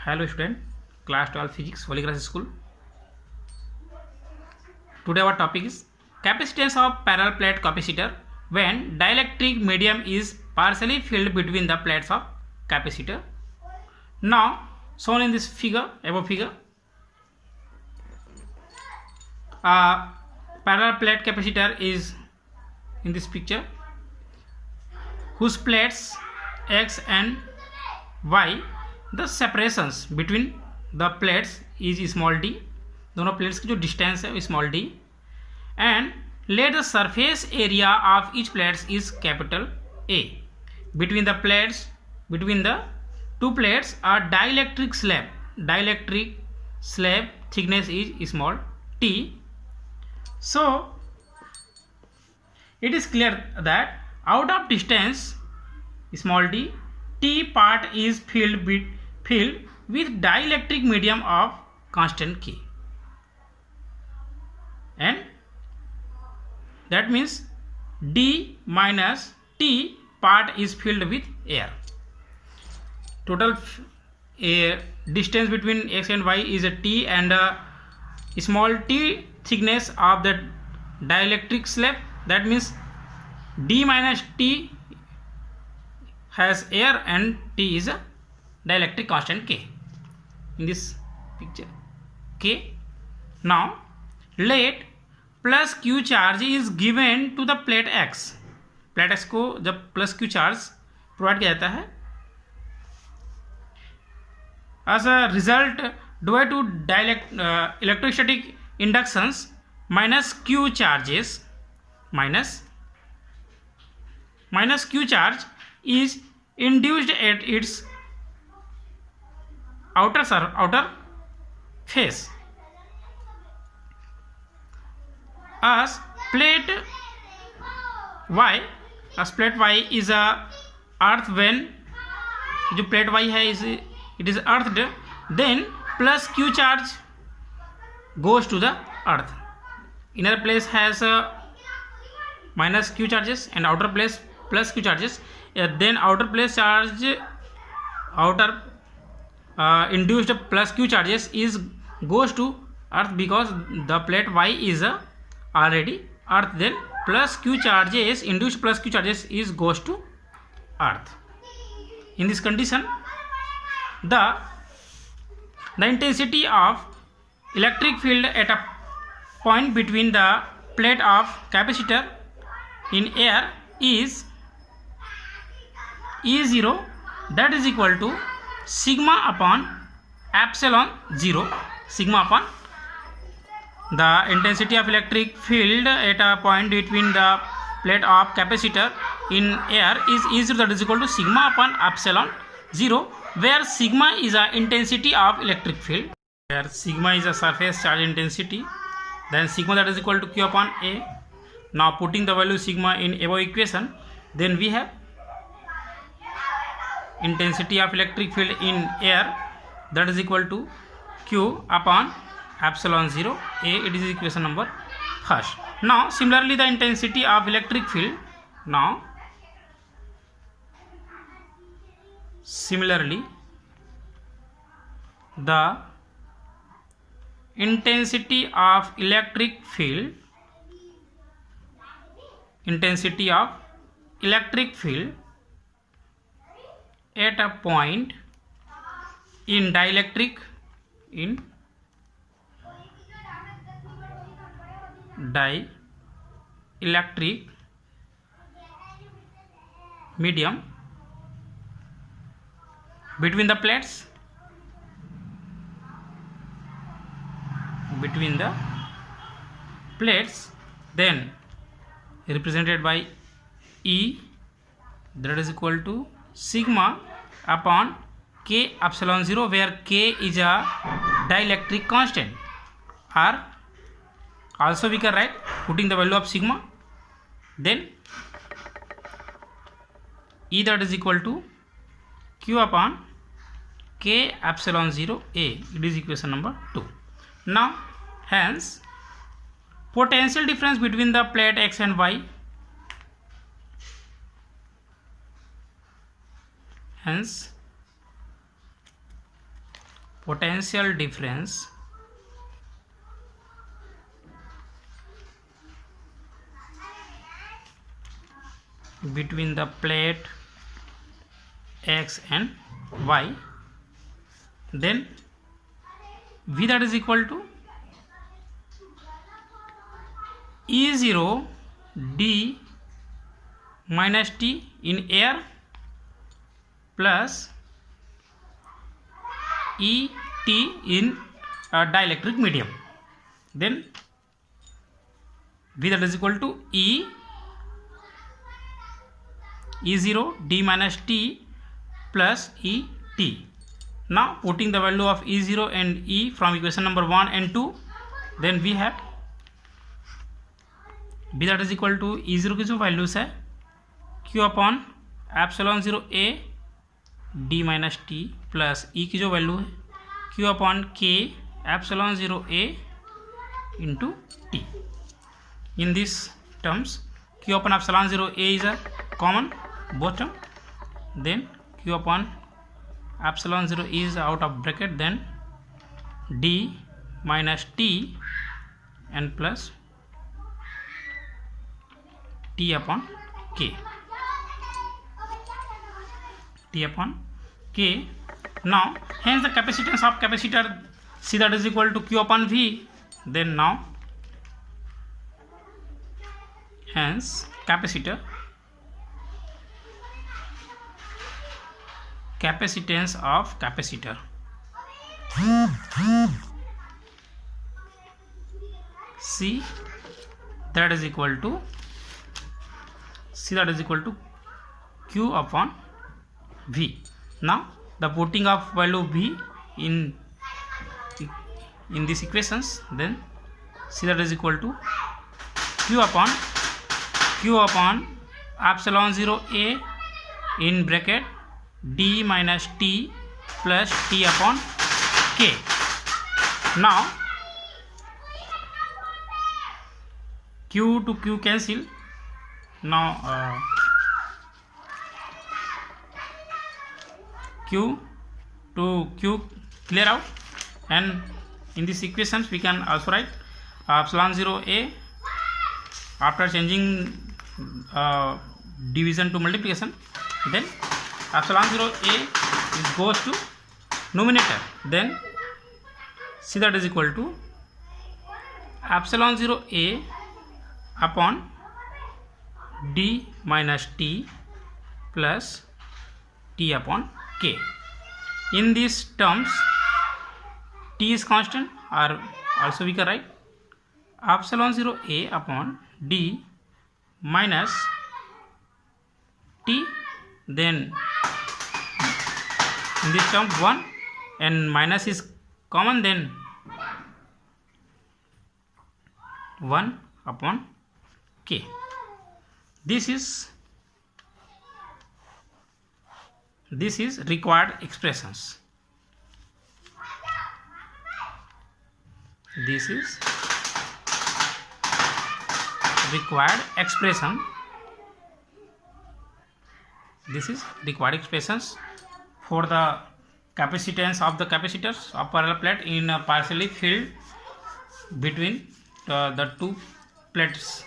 Hello student, class 12 physics, Holy Grace School. Today our topic is capacitance of parallel plate capacitor when dielectric medium is partially filled between the plates of capacitor. Now shown in this figure, above figure, a parallel plate capacitor is in this picture whose plates X and Y, the separations between the plates is small d, दोनों plates की जो distance है small D, and let the surface area of each plates is capital A. between the two plates are dielectric slab thickness is small t. So it is clear that out of distance small d, t part is filled with dielectric medium of constant k, and that means d minus t part is filled with air. Total distance between x and y is a t, and small t thickness of the dielectric slab, that means d minus t has air and t is a dielectric constant k in this picture k. Now let plus Q charge is given to the plate X. Plate X को जब plus Q charge provide किया जाता है, as a result due to electrostatic inductions minus Q charges minus Q charge is induced at its outer face. As plate y is a earth, when जो plate y है it is earthed, then plus q charge goes to the earth. Inner place has minus q charges and outer place plus q charges. Then outer place charge, induced plus q charges is goes to earth because the plate y is already earth. Then plus q charges, induced plus q charges is goes to earth. In this condition, the intensity of electric field at a point between the plate of capacitor in air is E0, that is equal to sigma upon epsilon 0. Sigma upon the intensity of electric field at a point between the plate of capacitor in air is E0, that is equal to sigma upon epsilon 0, where sigma is a intensity of electric field, where sigma is a surface charge intensity, then sigma that is equal to q upon a. Now putting the value sigma in above equation, then we have intensity of electric field in air, that is equal to q upon epsilon 0 a. It is equation number first. Now similarly the intensity of electric field, the intensity of electric field at a point in dielectric medium between the plates, then represented by E, that is equal to sigma upon k epsilon 0, where k is a dielectric constant, or also we can write putting the value of sigma, then E, that is equal to q upon k epsilon 0 a. It is equation number 2. Now hence potential difference between the plate x and y, hence potential difference between the plate X and Y, then V that is equal to E0 D minus T in air plus ET in dielectric medium. Then V that is equal to E0 D minus T plus ET. Now putting the value of E0 and E from equation number 1 and 2, then we have B that is equal to E0 की जो values है Q upon epsilon 0 A D minus T plus E की जो value है Q upon K epsilon 0 A into T. In these terms Q upon epsilon 0 A is a common both term, then Q upon epsilon 0 is out of bracket, then D minus T and plus T upon K. T upon K. Now hence the capacitance of capacitor C that is equal to Q upon V. Then now hence capacitance of capacitor C that is equal to Q upon V. Now the putting of value V in these equations, then C that is equal to Q upon epsilon 0 A in bracket D minus T plus T upon K. Now Q to Q cancel. Now Q to Q clear out, and in these equations we can also write epsilon 0 A after changing division to multiplication, then epsilon 0 A goes to numerator, then C that is equal to epsilon 0 A upon D minus T plus T upon K. In these terms T is constant, or also we can write epsilon 0 A upon D minus T, then in this term 1 and minus is common, then 1 upon K. This is required expressions. This is required expression. This is required expressions for the capacitance of the capacitors of parallel plate in a partially filled between the two plates.